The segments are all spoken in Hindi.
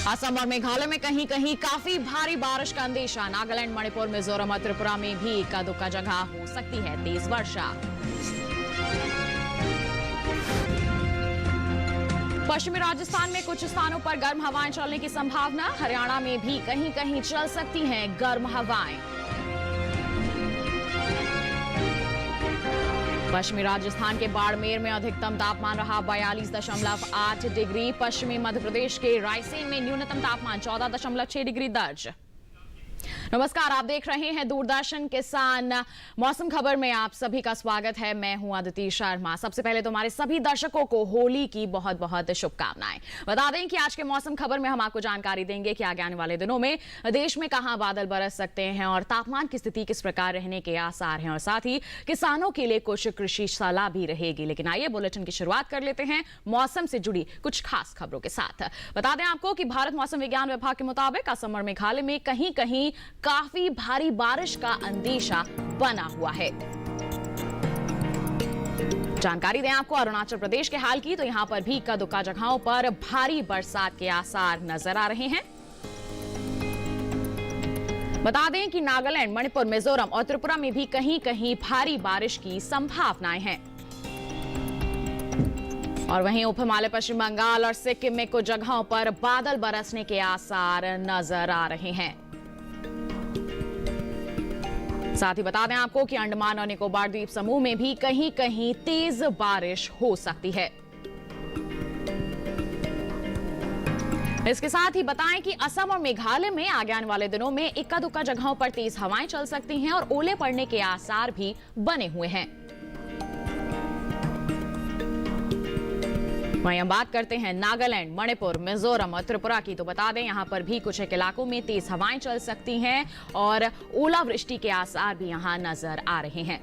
असम और मेघालय में कहीं कहीं काफी भारी बारिश का अंदेशा। नागालैंड, मणिपुर, मिजोरम और त्रिपुरा में भी इक्का दुक्का जगह हो सकती है तेज वर्षा। पश्चिमी राजस्थान में कुछ स्थानों पर गर्म हवाएं चलने की संभावना। हरियाणा में भी कहीं कहीं चल सकती हैं गर्म हवाएं। पश्चिमी राजस्थान के बाड़मेर में अधिकतम तापमान रहा 42.8 डिग्री। पश्चिमी मध्य प्रदेश के रायसेन में न्यूनतम तापमान 14.6 डिग्री दर्ज। नमस्कार, आप देख रहे हैं दूरदर्शन किसान मौसम खबर में आप सभी का स्वागत है। मैं हूं अदिति शर्मा। सबसे पहले तो हमारे सभी दर्शकों को होली की बहुत बहुत शुभकामनाएं। बता दें कि आज के मौसम खबर में हम आपको जानकारी देंगे कि आगे आने वाले दिनों में देश में कहां बादल बरस सकते हैं और तापमान की स्थिति किस प्रकार रहने के आसार हैं, और साथ ही किसानों के लिए कुछ कृषि सलाह भी रहेगी। लेकिन आइए बुलेटिन की शुरुआत कर लेते हैं मौसम से जुड़ी कुछ खास खबरों के साथ। बता दें आपको कि भारत मौसम विज्ञान विभाग के मुताबिक असम और मेघालय में कहीं कहीं काफी भारी बारिश का अंदेशा बना हुआ है। जानकारी दें आपको अरुणाचल प्रदेश के हाल की, तो यहां पर भी इक्का दुक्का जगहों पर भारी बरसात के आसार नजर आ रहे हैं। बता दें कि नागालैंड, मणिपुर, मिजोरम और त्रिपुरा में भी कहीं कहीं भारी बारिश की संभावनाएं हैं। और वहीं उप हिमालय, पश्चिम बंगाल और सिक्किम में कुछ जगहों पर बादल बरसने के आसार नजर आ रहे हैं। साथ ही बता दें आपको कि अंडमान और निकोबार द्वीप समूह में भी कहीं कहीं तेज बारिश हो सकती है। इसके साथ ही बताएं कि असम और मेघालय में आगे आने वाले दिनों में इक्का दुक्का जगहों पर तेज हवाएं चल सकती हैं और ओले पड़ने के आसार भी बने हुए हैं। वहीं हम बात करते हैं नागालैंड, मणिपुर, मिजोरम और त्रिपुरा की, तो बता दें यहां पर भी कुछ एक इलाकों में तेज हवाएं चल सकती हैं और ओलावृष्टि के आसार भी यहां नजर आ रहे हैं।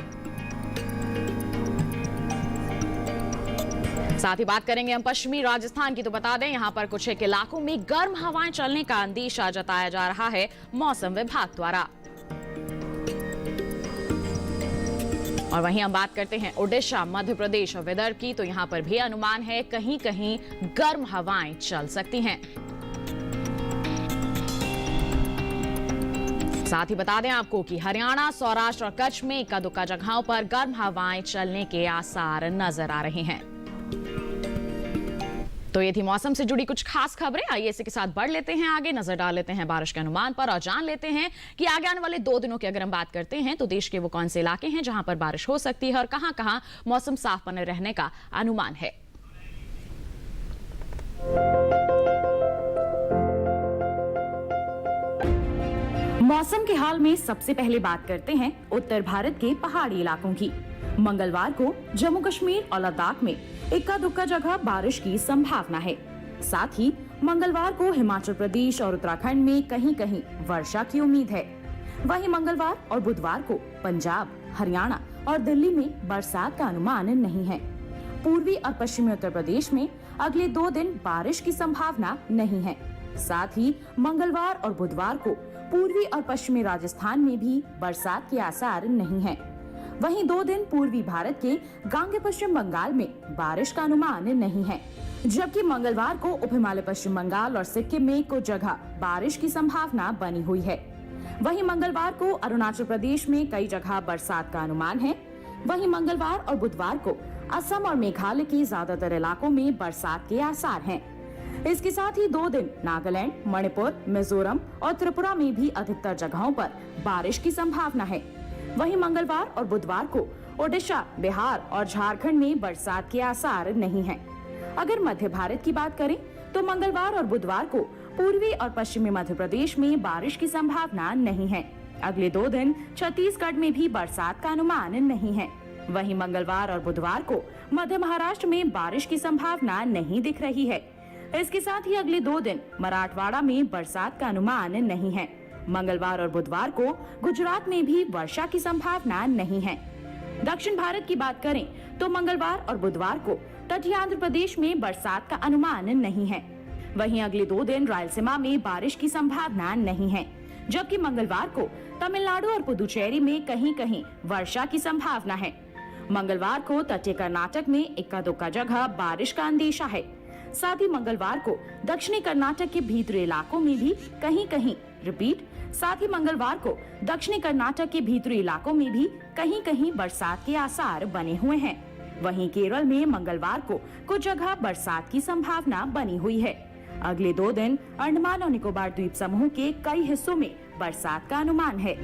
साथ ही बात करेंगे हम पश्चिमी राजस्थान की, तो बता दें यहां पर कुछ एक इलाकों में गर्म हवाएं चलने का अंदेशा जताया जा रहा है मौसम विभाग द्वारा। और वहीं हम बात करते हैं ओडिशा, मध्य प्रदेश और विदर्भ की, तो यहां पर भी अनुमान है कहीं कहीं गर्म हवाएं चल सकती हैं। साथ ही बता दें आपको कि हरियाणा, सौराष्ट्र और कच्छ में इक्का दुक्का जगहों पर गर्म हवाएं चलने के आसार नजर आ रहे हैं। तो ये थी मौसम से जुड़ी कुछ खास खबरें। आइए इसी के साथ बढ़ लेते हैं आगे, नजर डाल लेते हैं बारिश के अनुमान पर और जान लेते हैं कि आगे आने वाले 2 दिनों की अगर हम बात करते हैं तो देश के वो कौन से इलाके हैं जहां पर बारिश हो सकती है और कहां कहां मौसम साफ बने रहने का अनुमान है। मौसम के हाल में सबसे पहले बात करते हैं उत्तर भारत के पहाड़ी इलाकों की। मंगलवार को जम्मू कश्मीर और लद्दाख में इक्का दुक्का जगह बारिश की संभावना है। साथ ही मंगलवार को हिमाचल प्रदेश और उत्तराखंड में कहीं कहीं वर्षा की उम्मीद है। वहीं मंगलवार और बुधवार को पंजाब, हरियाणा और दिल्ली में बरसात का अनुमान नहीं है। पूर्वी और पश्चिमी उत्तर प्रदेश में अगले 2 दिन बारिश की संभावना नहीं है। साथ ही मंगलवार और बुधवार को पूर्वी और पश्चिमी राजस्थान में भी बरसात के आसार नहीं है। वहीं 2 दिन पूर्वी भारत के गांगे पश्चिम बंगाल में बारिश का अनुमान नहीं है, जबकि मंगलवार को उप हिमालय, पश्चिम बंगाल और सिक्किम में कुछ जगह बारिश की संभावना बनी हुई है। वहीं मंगलवार को अरुणाचल प्रदेश में कई जगह बरसात का अनुमान है। वहीं मंगलवार और बुधवार को असम और मेघालय के ज्यादातर इलाकों में बरसात के आसार हैं। इसके साथ ही 2 दिन नागालैंड, मणिपुर, मिजोरम और त्रिपुरा में भी अधिकतर जगहों पर बारिश की संभावना है। वहीं मंगलवार और बुधवार को ओडिशा, बिहार और झारखंड में बरसात के आसार नहीं हैं। अगर मध्य भारत की बात करें तो मंगलवार और बुधवार को पूर्वी और पश्चिमी मध्य प्रदेश में बारिश की संभावना नहीं है। अगले 2 दिन छत्तीसगढ़ में भी बरसात का अनुमान नहीं है। वहीं मंगलवार और बुधवार को मध्य महाराष्ट्र में बारिश की संभावना नहीं दिख रही है। इसके साथ ही अगले 2 दिन मराठवाड़ा में बरसात का अनुमान नहीं है। मंगलवार और बुधवार को गुजरात में भी वर्षा की संभावना नहीं है। दक्षिण भारत की बात करें तो मंगलवार और बुधवार को तटीय आंध्र प्रदेश में बरसात का अनुमान नहीं है। वहीं अगले 2 दिन रायलसीमा में बारिश की संभावना नहीं है, जबकि मंगलवार को तमिलनाडु और पुदुचेरी में कहीं कहीं वर्षा की संभावना है। मंगलवार को तटीय कर्नाटक में इक्का दुक्का जगह बारिश का अंदेशा है। साथ ही मंगलवार को दक्षिणी कर्नाटक के भीतरी इलाकों में भी कहीं-कहीं साथ ही मंगलवार को दक्षिणी कर्नाटक के भीतरी इलाकों में भी कहीं-कहीं बरसात के आसार बने हुए हैं। वहीं केरल में मंगलवार को कुछ जगह बरसात की संभावना बनी हुई है। अगले 2 दिन अंडमान और निकोबार द्वीप समूह के कई हिस्सों में बरसात का अनुमान है।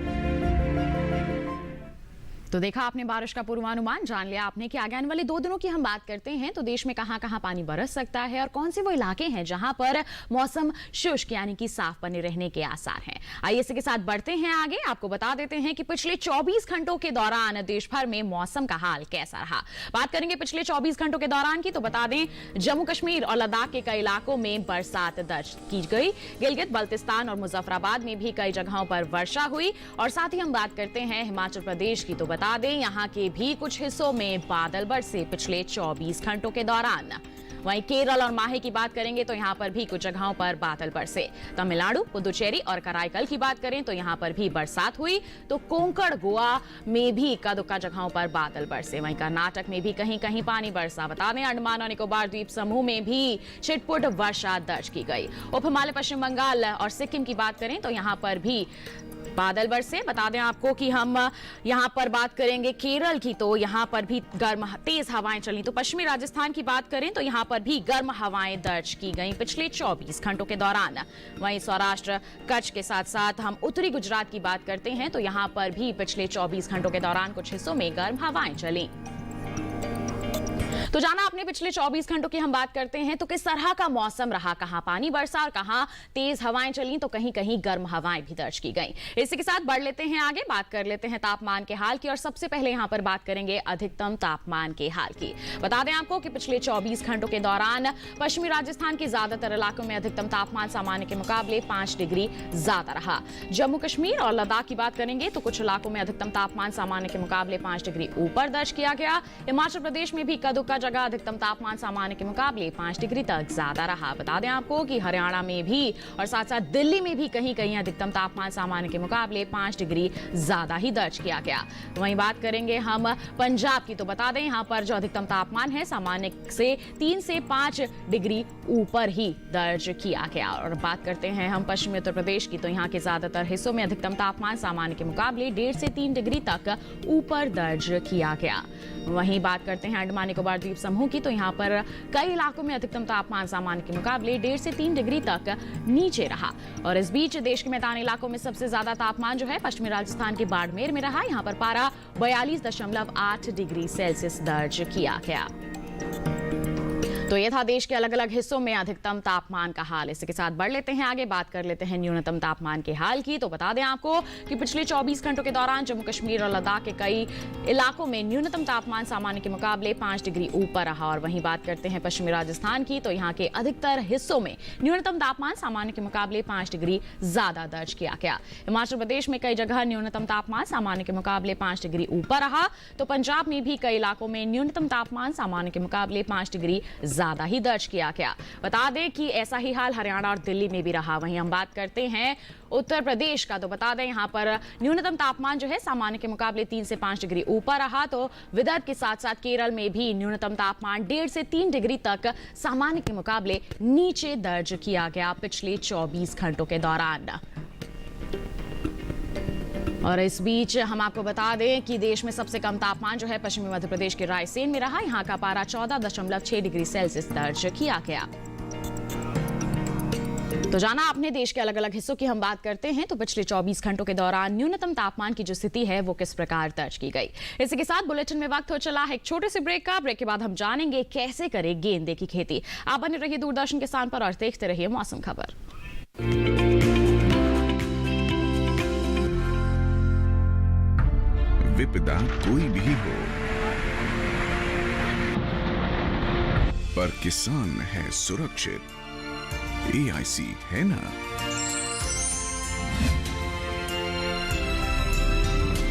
तो देखा आपने बारिश का पूर्वानुमान, जान लिया आपने कि आगे आने वाले 2 दिनों की हम बात करते हैं तो देश में कहां-कहां पानी बरस सकता है और कौन से वो इलाके हैं जहां पर मौसम शुष्क यानी कि साफ बने रहने के आसार हैं। आइए इसी के साथ बढ़ते हैं आगे। आपको बता देते हैं कि पिछले 24 घंटों के दौरान देश भर में मौसम का हाल कैसा रहा। बात करेंगे पिछले 24 घंटों के दौरान की, तो बता दें जम्मू कश्मीर और लद्दाख के कई इलाकों में बरसात दर्ज की गई। गिलगित बल्तिस्तान और मुजफ्फराबाद में भी कई जगहों पर वर्षा हुई। और साथ ही हम बात करते हैं हिमाचल प्रदेश की, तो बता दें यहां के भी कुछ हिस्सों में बादल बरसे पिछले 24 घंटों के दौरान। वहीं केरल और माहे की बात करेंगे तो यहां पर भी कुछ जगहों पर बादल बरसे। तमिलनाडु, पुदुचेरी और कराईकल की बात करें तो यहां पर भी बरसात हुई। तो कोंकण, गोवा में भी इक्का दुक्का जगहों पर बादल बरसे। वहीं कर्नाटक में भी कहीं कहीं पानी बरसा। बता दें अंडमान और निकोबार द्वीप समूह में भी छिटपुट वर्षा दर्ज की गई। उप हिमालय, पश्चिम बंगाल और सिक्किम की बात करें तो यहां पर भी बादल बरसे। बता दें आपको कि हम यहां पर बात करेंगे केरल की, तो यहां पर भी गर्म तेज हवाएं चली। तो पश्चिमी राजस्थान की बात करें तो यहां पर भी गर्म हवाएं दर्ज की गई पिछले 24 घंटों के दौरान। वहीं सौराष्ट्र, कच्छ के साथ साथ हम उत्तरी गुजरात की बात करते हैं तो यहां पर भी पिछले 24 घंटों के दौरान कुछ हिस्सों में गर्म हवाएं चली। तो जाना आपने पिछले 24 घंटों की हम बात करते हैं तो किस तरह का मौसम रहा, कहां पानी बरसा और कहां तेज हवाएं चली, तो कहीं कहीं गर्म हवाएं भी दर्ज की गई। इसी के साथ बढ़ लेते हैं आगे, बात कर लेते हैं तापमान के हाल की। और सबसे पहले यहां पर बात करेंगे अधिकतम तापमान के हाल की। बता दें आपको कि पिछले 24 घंटों के दौरान पश्चिमी राजस्थान के ज्यादातर इलाकों में अधिकतम तापमान सामान्य के मुकाबले 5 डिग्री ज्यादा रहा। जम्मू कश्मीर और लद्दाख की बात करेंगे तो कुछ इलाकों में अधिकतम तापमान सामान्य के मुकाबले 5 डिग्री ऊपर दर्ज किया गया। हिमाचल प्रदेश में भी कदुका जगह अधिकतम तापमान सामान्य के मुकाबले 5 डिग्री तक ज्यादा रहा। बता दें आपको कि हरियाणा में भी और साथ साथ दिल्ली में भी कहीं कहीं अधिकतम तापमान सामान्य के मुकाबले 5 डिग्री ज्यादा ही दर्ज किया गया। वहीं बात करेंगे हम पंजाब की, तो बता दें यहां पर जो अधिकतम तापमान है सामान्य से 3 से 5 डिग्री ऊपर ही दर्ज किया गया। और बात करते हैं हम पश्चिमी उत्तर प्रदेश की, तो यहां के ज्यादातर हिस्सों में अधिकतम तापमान सामान्य के मुकाबले 1.5 से 3 डिग्री तक ऊपर दर्ज किया गया। वहीं बात करते हैं अंडमान निकोबार द्वीप समूह की, तो यहां पर कई इलाकों में अधिकतम तापमान सामान्य के मुकाबले 1.5 से 3 डिग्री तक नीचे रहा। और इस बीच देश के मैदानी इलाकों में सबसे ज्यादा तापमान जो है पश्चिमी राजस्थान के बाड़मेर में रहा। यहां पर पारा 42.8 डिग्री सेल्सियस दर्ज किया गया। तो ये था देश के अलग अलग हिस्सों में अधिकतम तापमान का हाल। इसी के साथ बढ़ लेते हैं आगे, बात कर लेते हैं न्यूनतम तापमान के हाल की। तो बता दें आपको कि पिछले 24 घंटों के दौरान जम्मू कश्मीर और लद्दाख के कई इलाकों में न्यूनतम तापमान सामान्य के मुकाबले 5 डिग्री ऊपर रहा। और वहीं बात करते हैं पश्चिमी राजस्थान की, तो यहाँ के अधिकतर हिस्सों में न्यूनतम तापमान सामान्य के मुकाबले 5 डिग्री ज्यादा दर्ज किया गया। हिमाचल प्रदेश में कई जगह न्यूनतम तापमान सामान्य के मुकाबले 5 डिग्री ऊपर रहा। तो पंजाब में भी कई इलाकों में न्यूनतम तापमान सामान्य के मुकाबले 5 डिग्री ज्यादा ही दर्ज किया गया। बता दें कि ऐसा ही हाल हरियाणा और दिल्ली में भी रहा। वहीं हम बात करते हैं उत्तर प्रदेश का, तो बता दें यहां पर न्यूनतम तापमान जो है सामान्य के मुकाबले 3 से 5 डिग्री ऊपर रहा। तो विदर्भ के साथ साथ केरल में भी न्यूनतम तापमान 1.5 से 3 डिग्री तक सामान्य के मुकाबले नीचे दर्ज किया गया पिछले 24 घंटों के दौरान। और इस बीच हम आपको बता दें कि देश में सबसे कम तापमान जो है पश्चिमी मध्य प्रदेश के रायसेन में रहा। यहाँ का पारा 14.6 डिग्री सेल्सियस दर्ज किया गया। तो जाना आपने देश के अलग अलग हिस्सों की हम बात करते हैं तो पिछले 24 घंटों के दौरान न्यूनतम तापमान की जो स्थिति है वो किस प्रकार दर्ज की गई। इसी के साथ बुलेटिन में वक्त हो चला है एक छोटे से ब्रेक का। ब्रेक के बाद हम जानेंगे कैसे करें गेंदे की खेती। आप बने रहिए दूरदर्शन किसान पर और देखते रहिए मौसम खबर। विपदा कोई भी हो, पर किसान है सुरक्षित। AIC है ना।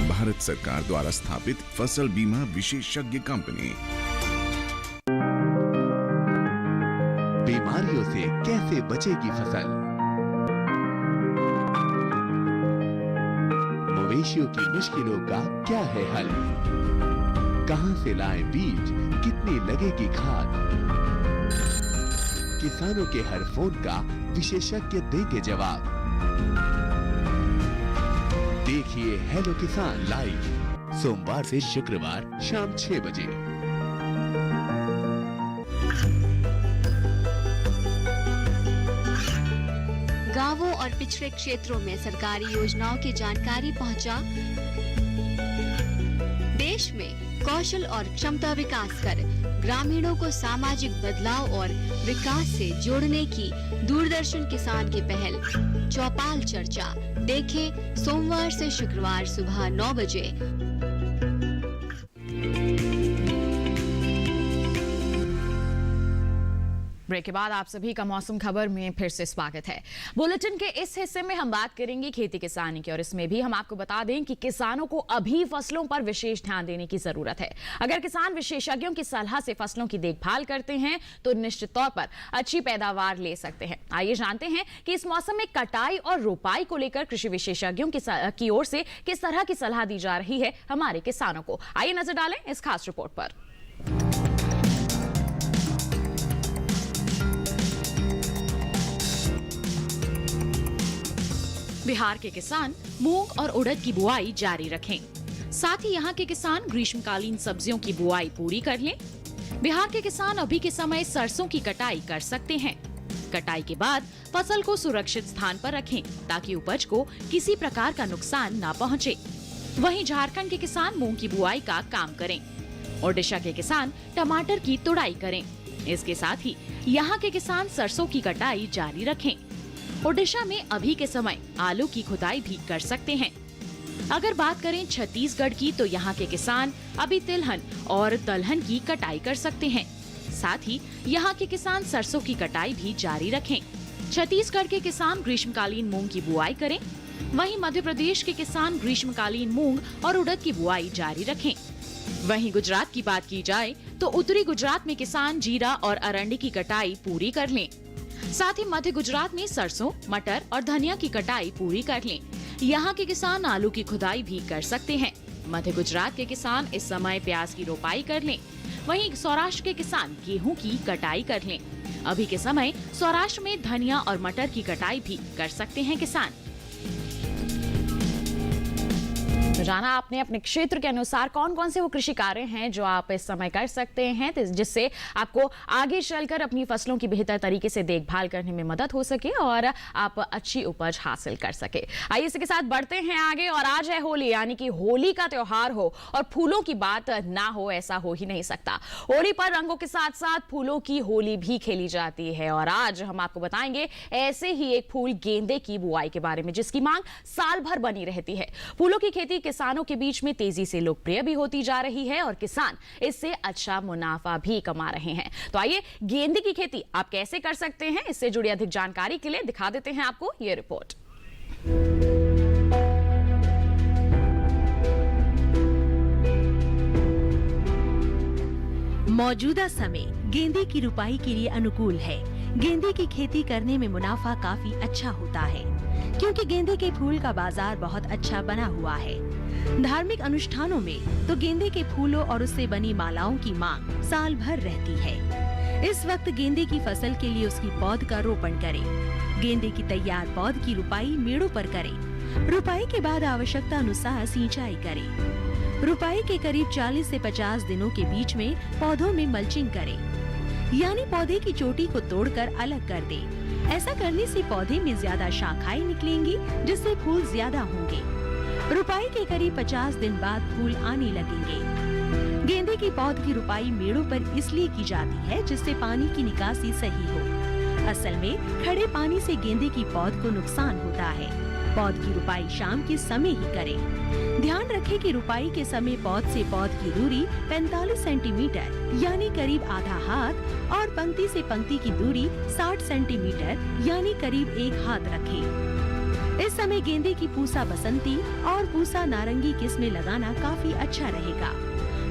भारत सरकार द्वारा स्थापित फसल बीमा विशेषज्ञ कंपनी। बीमारियों से कैसे बचेगी फसल? मवेशियों की मुश्किलों का क्या है हल? कहां से लाएं बीज, कितनी लगेगी खाद? किसानों के हर फोन का विशेषज्ञ देंगे जवाब। देखिए हेलो किसान लाइव सोमवार से शुक्रवार शाम 6 बजे। गांवों और पिछड़े क्षेत्रों में सरकारी योजनाओं की जानकारी पहुंचा। देश में कौशल और क्षमता विकास कर ग्रामीणों को सामाजिक बदलाव और विकास से जोड़ने की दूरदर्शन किसान की पहल चौपाल चर्चा देखें सोमवार से शुक्रवार सुबह 9 बजे। ब्रेक के बाद आप सभी का मौसम खबर में फिर से स्वागत है। बुलेटिन के इस हिस्से में हम बात करेंगे खेती किसानी की और इसमें भी हम आपको बता दें कि किसानों को अभी फसलों पर विशेष ध्यान देने की जरूरत है। अगर किसान विशेषज्ञों की सलाह से फसलों की देखभाल करते हैं तो निश्चित तौर पर अच्छी पैदावार ले सकते हैं। आइए जानते हैं कि इस मौसम में कटाई और रोपाई को लेकर कृषि विशेषज्ञों की ओर से किस तरह की सलाह दी जा रही है हमारे किसानों को। आइए नजर डालें इस खास रिपोर्ट पर। बिहार के किसान मूंग और उड़द की बुआई जारी रखें। साथ ही यहाँ के किसान ग्रीष्मकालीन सब्जियों की बुआई पूरी कर लें। बिहार के किसान अभी के समय सरसों की कटाई कर सकते हैं। कटाई के बाद फसल को सुरक्षित स्थान पर रखें ताकि उपज को किसी प्रकार का नुकसान न पहुँचे। वहीं झारखंड के किसान मूंग की बुआई का काम करें। ओडिशा के किसान टमाटर की तुड़ाई करें। इसके साथ ही यहाँ के किसान सरसों की कटाई जारी रखें। ओडिशा में अभी के समय आलू की खुदाई भी कर सकते हैं। अगर बात करें छत्तीसगढ़ की तो यहाँ के किसान अभी तिलहन और दलहन की कटाई कर सकते हैं। साथ ही यहाँ के किसान सरसों की कटाई भी जारी रखें। छत्तीसगढ़ के किसान ग्रीष्मकालीन मूंग की बुआई करें। वहीं मध्य प्रदेश के किसान ग्रीष्मकालीन मूंग और उड़द की बुआई जारी रखें। वहीं गुजरात की बात की जाए तो उत्तरी गुजरात में किसान जीरा और अरंडी की कटाई पूरी कर लें। साथ ही मध्य गुजरात में सरसों, मटर और धनिया की कटाई पूरी कर लें। यहाँ के किसान आलू की खुदाई भी कर सकते हैं। मध्य गुजरात के किसान इस समय प्याज की रोपाई कर लें। वहीं सौराष्ट्र के किसान गेहूं की कटाई कर लें। अभी के समय सौराष्ट्र में धनिया और मटर की कटाई भी कर सकते हैं किसान। तो जाना आपने अपने क्षेत्र के अनुसार कौन कौन से वो कृषि कार्य हैं जो आप इस समय कर सकते हैं जिससे आपको आगे चलकर अपनी फसलों की बेहतर तरीके से देखभाल करने में मदद हो सके और आप अच्छी उपज हासिल कर सके। आइए इसके साथ बढ़ते हैं आगे। और आज है होली, यानी कि होली का त्योहार हो और फूलों की बात ना हो ऐसा हो ही नहीं सकता। होली पर रंगों के साथ साथ फूलों की होली भी खेली जाती है और आज हम आपको बताएंगे ऐसे ही एक फूल गेंदे की बुआई के बारे में जिसकी मांग साल भर बनी रहती है। फूलों की खेती किसानों के बीच में तेजी से लोकप्रिय भी होती जा रही है और किसान इससे अच्छा मुनाफा भी कमा रहे हैं। तो आइए गेंदे की खेती आप कैसे कर सकते हैं, इससे जुड़ी अधिक जानकारी के लिए दिखा देते हैं आपको ये रिपोर्ट। मौजूदा समय गेंदे की रुपाई के लिए अनुकूल है। गेंदे की खेती करने में मुनाफा काफी अच्छा होता है क्योंकि गेंदे के फूल का बाजार बहुत अच्छा बना हुआ है। धार्मिक अनुष्ठानों में तो गेंदे के फूलों और उससे बनी मालाओं की मांग साल भर रहती है। इस वक्त गेंदे की फसल के लिए उसकी पौध का रोपण करें। गेंदे की तैयार पौध की रुपाई मेड़ों पर करें। रुपाई के बाद आवश्यकता अनुसार सिंचाई करें। रुपाई के करीब 40 से 50 दिनों के बीच में पौधों में मल्चिंग करें, यानी पौधे की चोटी को तोड़कर अलग कर दें। ऐसा करने से पौधे में ज्यादा शाखाएं निकलेंगी जिससे फूल ज्यादा होंगे। रुपाई के करीब 50 दिन बाद फूल आने लगेंगे। गेंदे की पौध की रुपाई मेड़ों पर इसलिए की जाती है जिससे पानी की निकासी सही हो। असल में खड़े पानी से गेंदे की पौध को नुकसान होता है। पौध की रुपाई शाम के समय ही करें। ध्यान रखें कि रुपाई के समय पौध से पौध की दूरी 45 सेंटीमीटर यानी करीब आधा हाथ और पंक्ति से पंक्ति की दूरी 60 सेंटीमीटर यानी करीब 1 हाथ रखें। इस समय गेंदे की पूसा बसंती और पूसा नारंगी किस्में लगाना काफी अच्छा रहेगा।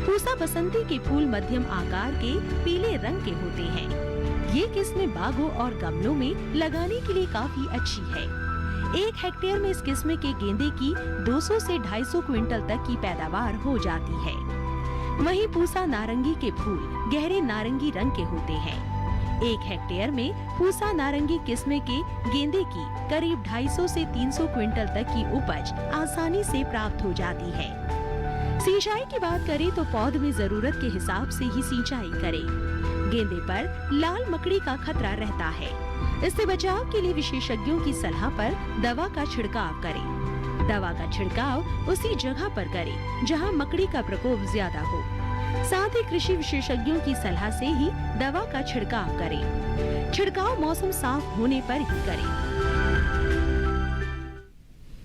पूसा बसंती के फूल मध्यम आकार के पीले रंग के होते हैं। ये किस्में बागों और गमलों में लगाने के लिए काफी अच्छी है। 1 हेक्टेयर में इस किस्म के गेंदे की 200 से 250 क्विंटल तक की पैदावार हो जाती है। वहीं पूसा नारंगी के फूल गहरे नारंगी रंग के होते हैं। 1 हेक्टेयर में पूसा नारंगी किस्म के गेंदे की करीब 250 से 300 क्विंटल तक की उपज आसानी से प्राप्त हो जाती है। सिंचाई की बात करें तो पौध में जरूरत के हिसाब से ही सिंचाई करें। गेंदे पर लाल मकड़ी का खतरा रहता है, इससे बचाव के लिए विशेषज्ञों की सलाह पर दवा का छिड़काव करें। दवा का छिड़काव उसी जगह पर करें जहां मकड़ी का प्रकोप ज्यादा हो। साथ ही कृषि विशेषज्ञों की सलाह से ही दवा का छिड़काव करें। छिड़काव मौसम साफ होने पर ही करें।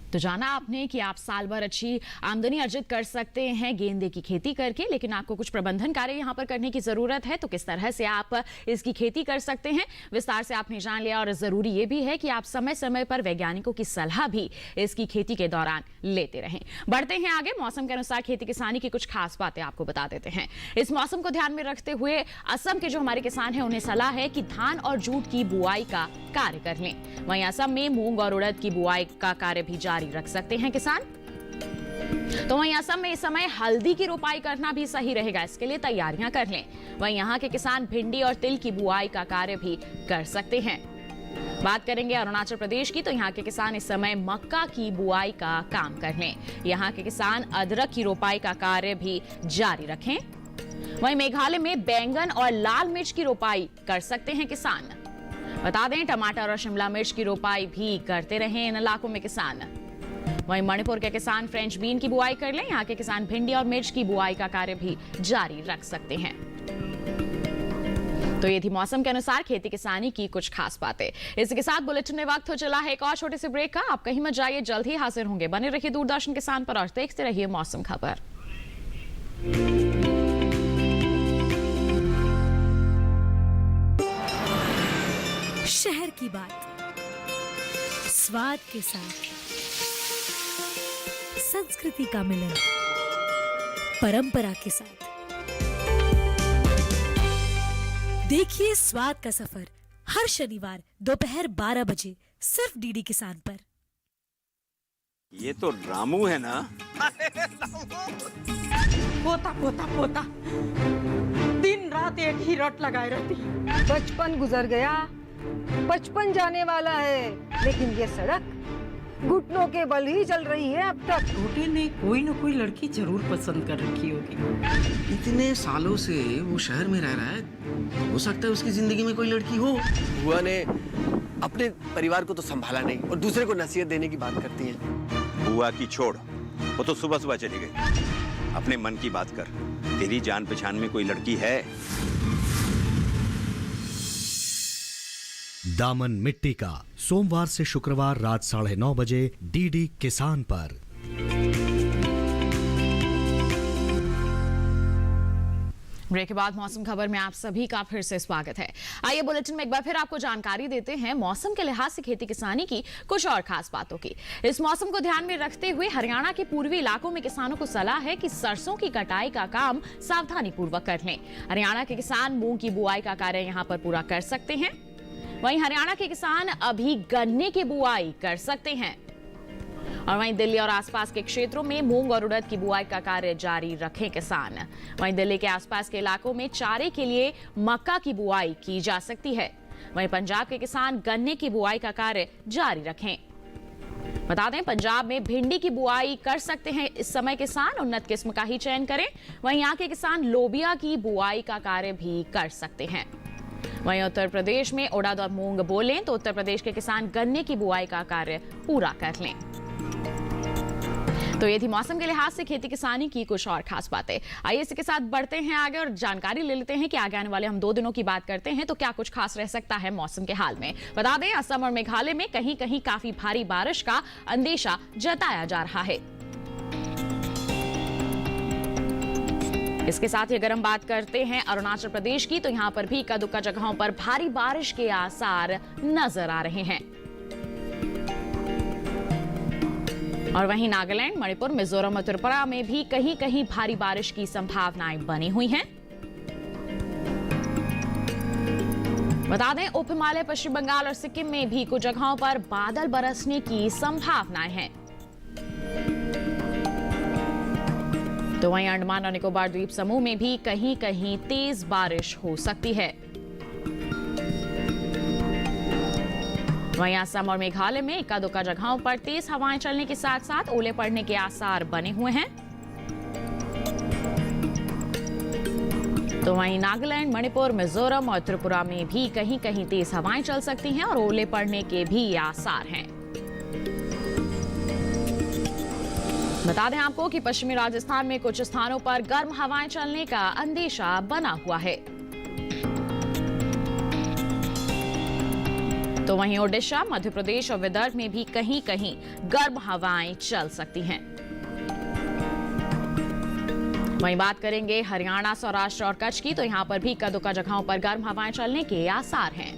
तो जाना आपने कि आप साल भर अच्छी आमदनी अर्जित कर सकते हैं गेंदे की खेती करके, लेकिन आपको कुछ प्रबंधन कार्य यहाँ पर करने की जरूरत है। तो किस तरह से आप इसकी खेती कर सकते हैं विस्तार से आपने जान लिया। और जरूरी ये भी है कि आप समय समय पर वैज्ञानिकों की सलाह भी इसकी खेती के दौरान लेते रहें। बढ़ते हैं आगे, मौसम के अनुसार खेती किसानी की कुछ खास बातें आपको बता देते हैं। इस मौसम को ध्यान में रखते हुए असम के जो हमारे किसान हैं उन्हें सलाह है कि धान और जूट की बुआई का कार्य कर लें। वहीं असम में मूंग और उड़द की बुआई का कार्य भी जारी रख सकते हैं किसान। तो वहीं असम में इस समय हल्दी की रोपाई करना भी सही रहेगा, इसके लिए तैयारियां कर लें। वहीं यहाँ के किसान भिंडी और तिल की बुआई का कार्य भी कर सकते हैं। बात करेंगे अरुणाचल प्रदेश की, तो यहाँ के किसान इस समय मक्का की बुआई का काम कर लें। यहाँ के किसान अदरक की रोपाई का कार्य भी जारी रखें। वहीं मेघालय में बैंगन और लाल मिर्च की रोपाई कर सकते हैं किसान। बता दें टमाटर और शिमला मिर्च की रोपाई भी करते रहे इन इलाकों में किसान। वहीं मणिपुर के किसान फ्रेंच बीन की बुआई कर लें। यहाँ के किसान भिंडी और मिर्च की बुआई का कार्य भी जारी रख सकते हैं। तो ये थी मौसम के अनुसार खेती किसानी की कुछ खास बातें। इसके साथ बुलेटिन में वक्त हो चला है एक और छोटे से ब्रेक का। आप कहीं मत जाइए, जल्द ही हाजिर होंगे। बने रहिए दूरदर्शन किसान पर और देखते रहिए मौसम खबर। शहर की बात स्वाद के साथ, संस्कृति का मिलन परंपरा के साथ। देखिए स्वाद का सफर हर शनिवार दोपहर 12 बजे सिर्फ डीडी किसान पर। ये तो रामू है ना? पोता पोता पोता दिन रात एक ही रट लगाए रहती। बचपन गुजर गया, 55 जाने वाला है, लेकिन ये सड़क घुटनों के बल ही चल रही है अब तक। छोटे ने कोई न कोई लड़की जरूर पसंद कर रखी होगी। इतने सालों से वो शहर में रह रहा है, हो सकता है उसकी जिंदगी में कोई लड़की हो। बुआ ने अपने परिवार को तो संभाला नहीं और दूसरे को नसीहत देने की बात करती है। बुआ की छोड़, वो तो सुबह सुबह चली गई। अपने मन की बात कर, तेरी जान पहचान में कोई लड़की है? दामन मिट्टी का, सोमवार से शुक्रवार रात 9:30 बजे डीडी किसान पर। ब्रेक के बाद मौसम खबर में आप सभी का फिर से स्वागत है। आइए बुलेटिन में एक बार फिर आपको जानकारी देते हैं मौसम के लिहाज से खेती किसानी की कुछ और खास बातों की। इस मौसम को ध्यान में रखते हुए हरियाणा के पूर्वी इलाकों में किसानों को सलाह है कि सरसों की कटाई का काम सावधानी पूर्वक कर लें। हरियाणा के किसान मूंग की बुआई का कार्य यहाँ पर पूरा कर सकते हैं। वहीं हरियाणा के किसान अभी गन्ने की बुआई कर सकते हैं। और वहीं दिल्ली और आसपास के क्षेत्रों में मूंग और उड़द की बुआई का कार्य जारी रखें किसान। वहीं दिल्ली के आसपास के इलाकों में चारे के लिए मक्का की बुआई की जा सकती है। वहीं पंजाब के किसान गन्ने की बुआई का कार्य जारी रखें। बता दें पंजाब में भिंडी की बुआई कर सकते हैं इस समय किसान, उन्नत किस्म का ही चयन करें। वहीं यहाँ के किसान लोबिया की बुआई का कार्य भी कर सकते हैं। वहीं उत्तर प्रदेश में उड़द और मूंग बोलें तो उत्तर प्रदेश के किसान गन्ने की बुआई का कार्य पूरा कर लें। तो ये थी मौसम के लिहाज से खेती किसानी की कुछ और खास बातें। आइए इसके साथ बढ़ते हैं आगे और जानकारी ले लेते हैं कि आगे आने वाले हम 2 दिनों की बात करते हैं तो क्या कुछ खास रह सकता है मौसम के हाल में। बता दें असम और मेघालय में कहीं कहीं काफी भारी बारिश का अंदेशा जताया जा रहा है। इसके साथ ही अगर हम बात करते हैं अरुणाचल प्रदेश की तो यहाँ पर भी इक्का दुक्का जगहों पर भारी बारिश के आसार नजर आ रहे हैं। और वहीं नागालैंड, मणिपुर, मिजोरम और त्रिपुरा में भी कहीं कहीं भारी बारिश की संभावनाएं बनी हुई हैं। बता दें उप हिमालय, पश्चिम बंगाल और सिक्किम में भी कुछ जगहों पर बादल बरसने की संभावनाएं हैं। तो वहीं अंडमान और निकोबार द्वीप समूह में भी कहीं कहीं तेज बारिश हो सकती है। वहीं असम और मेघालय में इक्का दुक्का जगहों पर तेज हवाएं चलने के साथ साथ ओले पड़ने के आसार बने हुए हैं। तो वहीं नागालैंड, मणिपुर, मिजोरम और त्रिपुरा में भी कहीं कहीं तेज हवाएं चल सकती हैं और ओले पड़ने के भी आसार हैं। बता दें आपको कि पश्चिमी राजस्थान में कुछ स्थानों पर गर्म हवाएं चलने का अंदेशा बना हुआ है। तो वहीं ओडिशा, मध्य प्रदेश और विदर्भ में भी कहीं कहीं गर्म हवाएं चल सकती हैं। वहीं बात करेंगे हरियाणा, सौराष्ट्र और कच्छ की, तो यहां पर भी इक्का दुक्का जगहों पर गर्म हवाएं चलने के आसार हैं।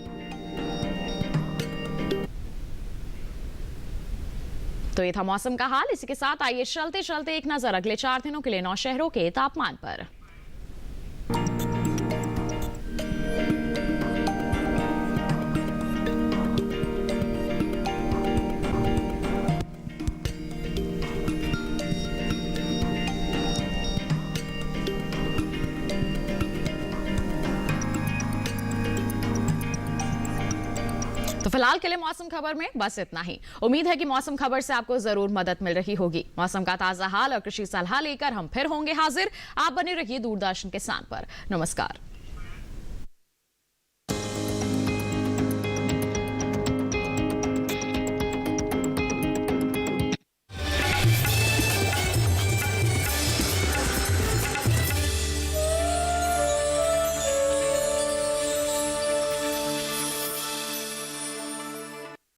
तो ये था मौसम का हाल। इसी के साथ आइए चलते चलते एक नजर अगले 4 दिनों के लिए 9 शहरों के तापमान पर। तो फिलहाल के लिए मौसम खबर में बस इतना ही। उम्मीद है कि मौसम खबर से आपको जरूर मदद मिल रही होगी। मौसम का ताजा हाल और कृषि सलाह लेकर हम फिर होंगे हाजिर। आप बने रहिए दूरदर्शन किसान पर। नमस्कार।